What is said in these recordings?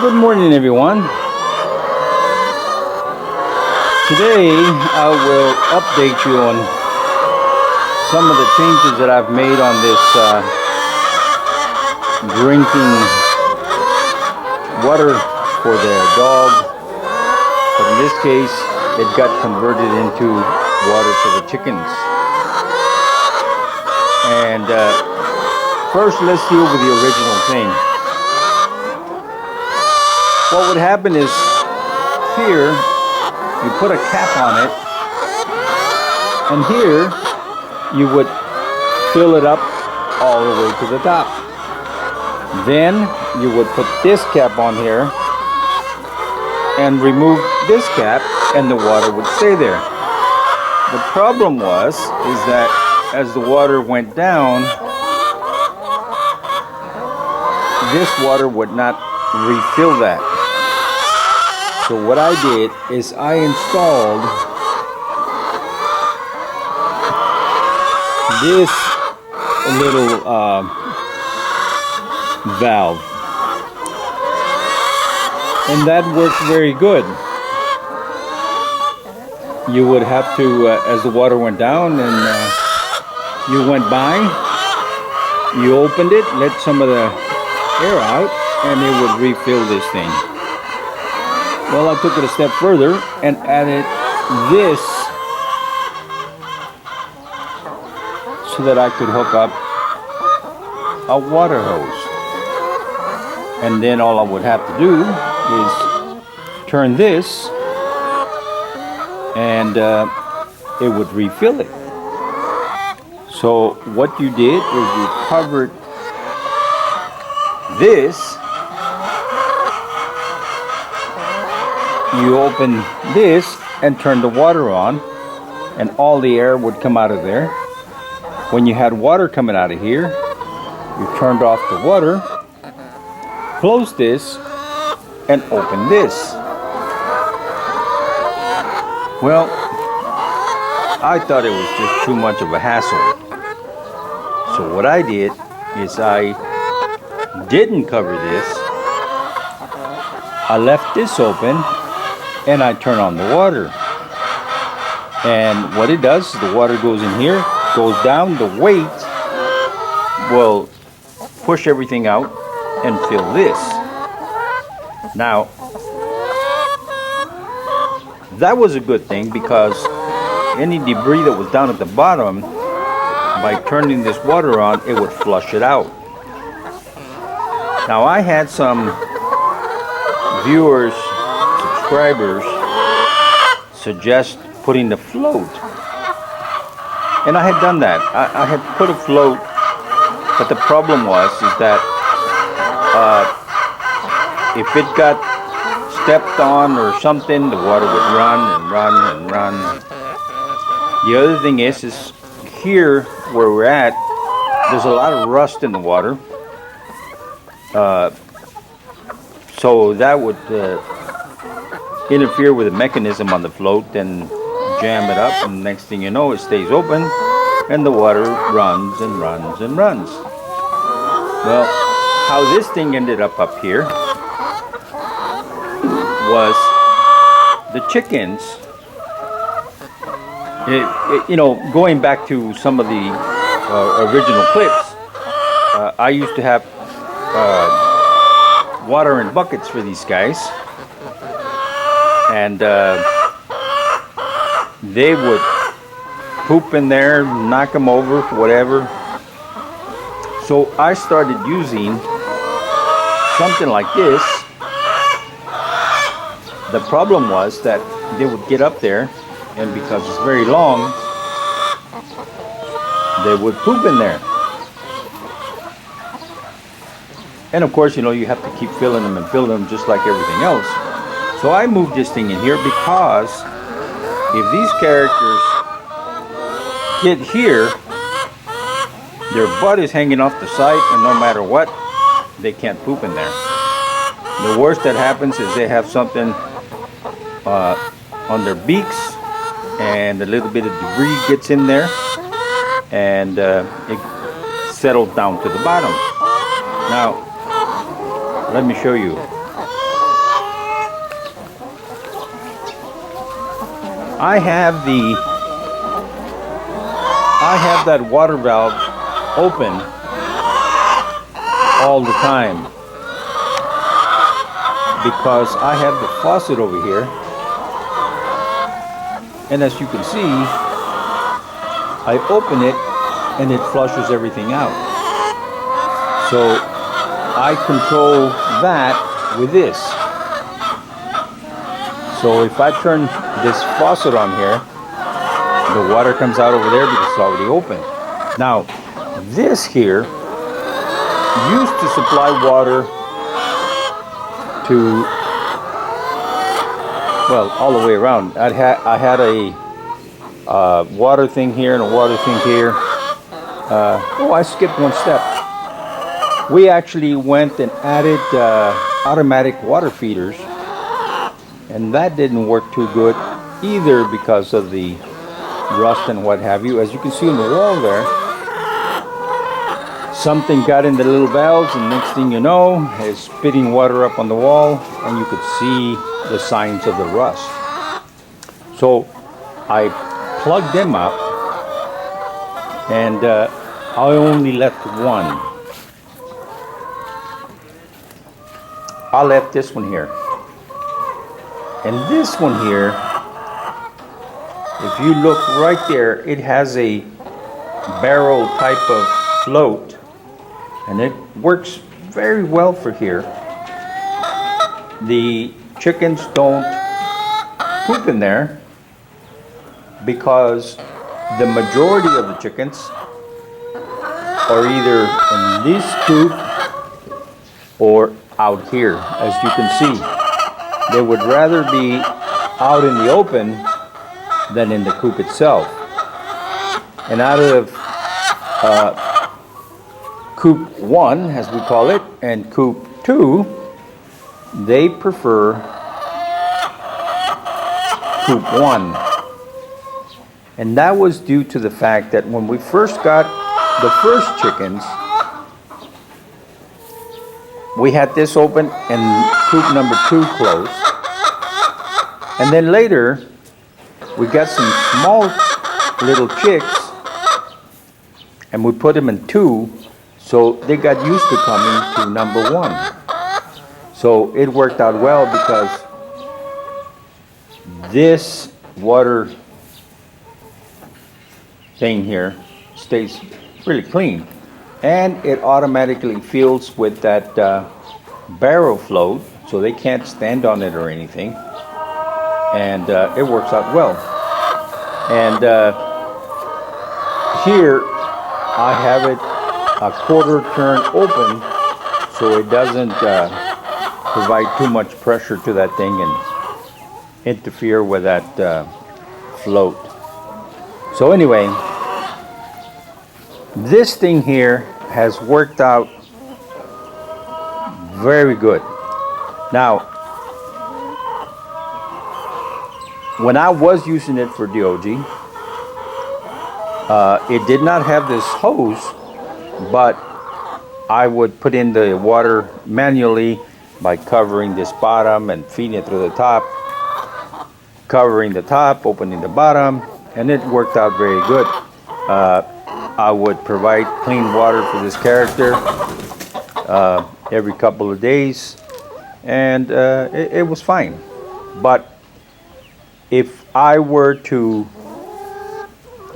Good morning, everyone. Today I will update you on some of the changes that I've made on this drinking water for the dog. But in this case, it got converted into water for the chickens. And first, let's deal with the original thing. What would happen is here you put a cap on it, and here you would fill it up all the way to the top. Then you would put this cap on here and remove this cap, and the water would stay there. The problem is that as the water went down, this water would not refill that. So what I did is I installed this little valve, and that works very good. You would have to, as the water went down and you went by, you opened it, let some of the air out, and it would refill this thing. Well, I took it a step further and added this so that I could hook up a water hose. And then all I would have to do is turn this and it would refill it. So what you did is you covered this. You open this and turn the water on, and all the air would come out of there. When you had water coming out of here, you turned off the water, closed this, and opened this. Well, I thought it was just too much of a hassle. So what I did is I didn't cover this. I left this open, and I turn on the water, and what it does is the water goes in here, goes down, the weight will push everything out and fill this. Now that was a good thing, because any debris that was down at the bottom, by turning this water on, it would flush it out. Now I had some viewers, subscribers, suggest putting the float, and I had done that. I had put a float, but the problem is that if it got stepped on or something, the water would run and run and run. The other thing is here where we're at, there's a lot of rust in the water, so that would interfere with the mechanism on the float and jam it up, and next thing you know, it stays open and the water runs and runs and runs. Well, how this thing ended up here was the chickens, you know, going back to some of the original clips, I used to have water in buckets for these guys, and they would poop in there, knock them over, whatever. So I started using something like this. The problem was that they would get up there, and because it's very long, they would poop in there. And of course, you know, you have to keep filling them and filling them just like everything else. So I moved this thing in here, because if these characters get here, their butt is hanging off the side, and no matter what, they can't poop in there. The worst that happens is they have something on their beaks, and a little bit of debris gets in there, and it settles down to the bottom. Now, let me show you. I have that water valve open all the time because I have the faucet over here, and as you can see, I open it and it flushes everything out. So I control that with this. So if I turn this faucet on here, the water comes out over there because it's already open. Now, this here used to supply water to, well, all the way around. I had a water thing here and a water thing here. Oh, I skipped one step. We actually went and added automatic water feeders, and that didn't work too good either because of the rust and what have you. As you can see on the wall there, something got in the little valves, and next thing you know, it's spitting water up on the wall, and you could see the signs of the rust. So I plugged them up, and I only left one. I left this one here. And this one here, if you look right there, it has a barrel type of float, and it works very well for here. The chickens don't poop in there because the majority of the chickens are either in this coop or out here. As you can see, they would rather be out in the open than in the coop itself. And out of coop 1, as we call it, and coop 2, they prefer coop 1. And that was due to the fact that when we first got the first chickens, we had this open and coop number 2 closed. And then later, we got some small little chicks, and we put them in 2, so they got used to coming to number 1. So it worked out well because this water thing here stays really clean, and it automatically fills with that barrel float, so they can't stand on it or anything, and it works out well. And here I have it a quarter turn open, so it doesn't provide too much pressure to that thing and interfere with that float. So anyway, this thing here has worked out very good. Now, when I was using it for D.o.G, it did not have this hose, but I would put in the water manually by covering this bottom and feeding it through the top, covering the top, opening the bottom, and it worked out very good. I would provide clean water for this character every couple of days, and it was fine. But if I were to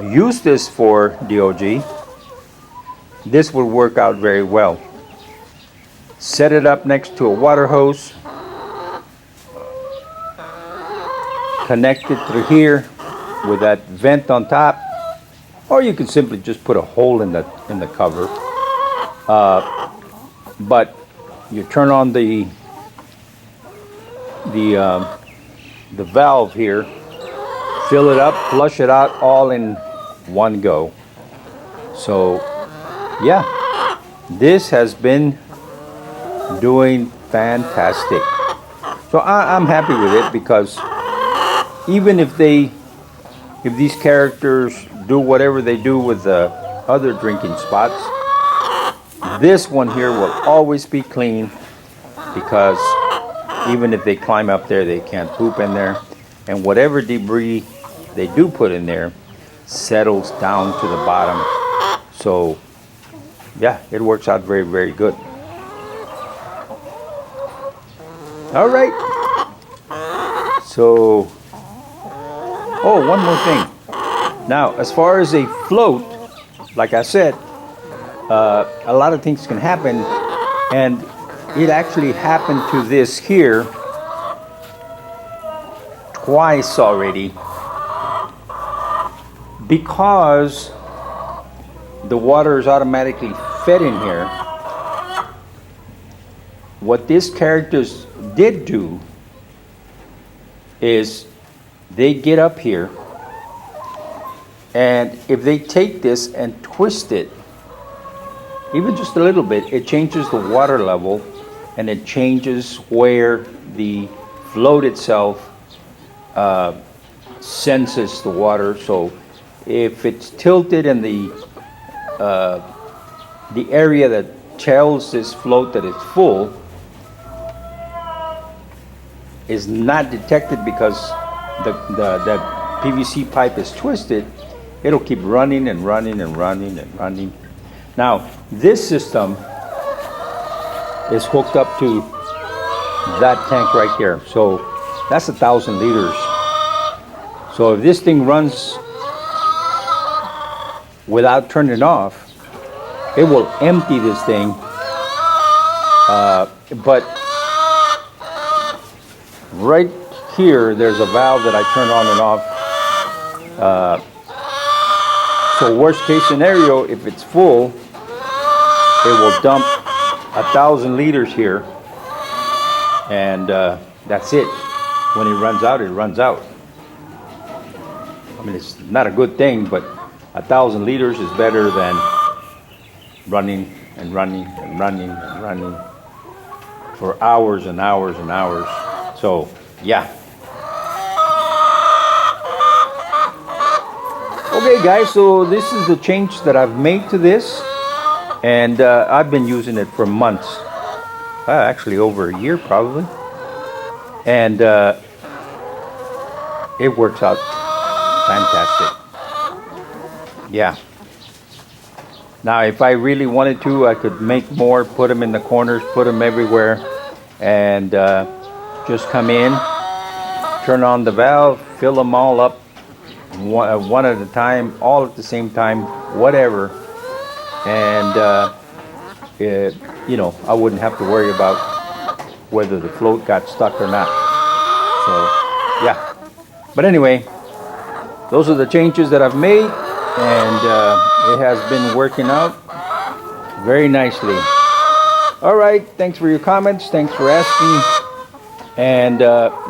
use this for D.o.G, this would work out very well. Set it up next to a water hose, connect it through here with that vent on top, or you can simply just put a hole in the cover. But you turn on the valve here, fill it up, flush it out all in one go. So yeah, this has been doing fantastic. So I'm happy with it, because even if these characters do whatever they do with the other drinking spots, this one here will always be clean, because even if they climb up there, they can't poop in there. And whatever debris they do put in there settles down to the bottom. So yeah, it works out very, very good. All right. So, oh, one more thing. Now, as far as a float, like I said, a lot of things can happen, and it actually happened to this here twice already, because the water is automatically fed in here. What these characters did do is they get up here, and if they take this and twist it even just a little bit, it changes the water level, and it changes where the float itself senses the water. So if it's tilted in the area that tells this float that it's full is not detected because the PVC pipe is twisted, it'll keep running and running and running and running. Now, this system is hooked up to that tank right there. So that's 1,000 liters. So if this thing runs without turning off, it will empty this thing. But right here, there's a valve that I turn on and off. So worst case scenario, if it's full, it will dump 1,000 liters here, and that's it. When it runs out, it runs out. I mean, it's not a good thing, but 1,000 liters is better than running and running and running and running for hours and hours and hours. So, yeah. Okay, guys, so this is the change that I've made to this, and I've been using it for months. Actually, over a year, probably. And it works out fantastic. Yeah. Now, if I really wanted to, I could make more, put them in the corners, put them everywhere, and just come in, turn on the valve, fill them all up, one at a time, all at the same time, whatever. And, you know, I wouldn't have to worry about whether the float got stuck or not. So, yeah. But anyway, those are the changes that I've made, and it has been working out very nicely. All right, thanks for your comments. Thanks for asking. And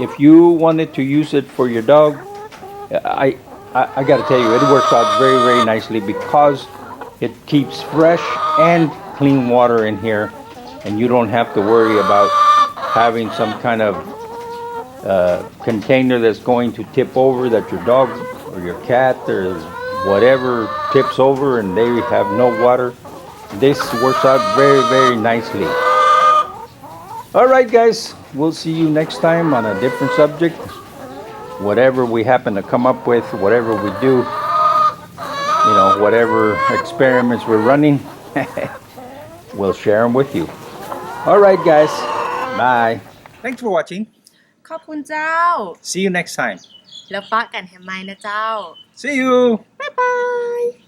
if you wanted to use it for your dog, I got to tell you, it works out very, very nicely because it keeps fresh and clean water in here, and you don't have to worry about having some kind of container that's going to tip over, that your dog or your cat or whatever tips over and they have no water. This works out very, very nicely. All right, guys, we'll see you next time on a different subject. Whatever we happen to come up with, whatever we do, you know, whatever experiments we're running, we'll share them with you. All right, guys. Bye. Thanks for watching. ขอบคุณเจ้า See you next time. แล้วปะกันแฮมไมนะเจ้า See you.บ๊ายบาย